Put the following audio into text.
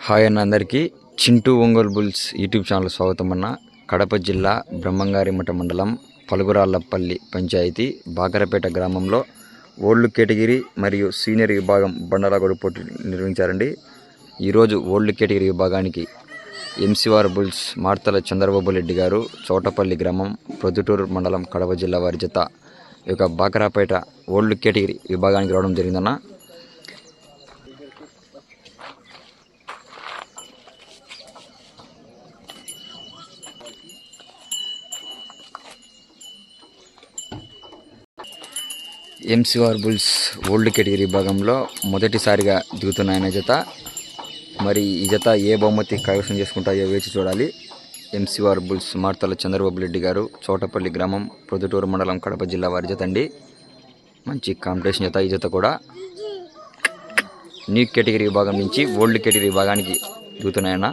Hi అన్న అందరికీ Chintu Ongole bulls YouTube channel స్వాగతం అన్న. కడప జిల్లా బ్రహ్మంగారిమఠ మండలం పలుగురాళ్లపల్లి పంచాయతీ బాకరపేట గ్రామంలో ఓల్డ్ కేటగిరీ మరియు సీనియర్ విభాగం బండలాగొడు పోటీలు నిర్వహించారండి. ఈరోజు ఓల్డ్ కేటగిరీ విభాగానికి ఎంసీఆర్ బుల్స్ మార్తల చంద్రబాబు రెడ్డి గారు చోటపల్లి గ్రామం ప్రొద్దుటూరు మండలం కడప జిల్లా వారి జత ఈ యొక్క బాకరాపేట ఓల్డ్ కేటగిరీ విభాగానికి రావడం జరిగిందన్న. ఎంసీఆర్ బుల్స్ ఓల్డ్ కేటగిరీ విభాగంలో మొదటిసారిగా దిగుతున్నాయన్న జత. మరి ఈ జత ఏ బహుమతి కైవసం చేసుకుంటాయో వేచి చూడాలి. ఎంసీఆర్ బుల్స్ మార్తల చంద్రబాబు రెడ్డి గారు చోటపల్లి గ్రామం ప్రొద్దుటూరు మండలం కడప జిల్లా వారి జత అండి. మంచి కాంపిటీషన్ జత. ఈ జత కూడా న్యూ కేటగిరీ విభాగం నుంచి ఓల్డ్ కేటగిరీ విభాగానికి దిగుతున్నాయన్న.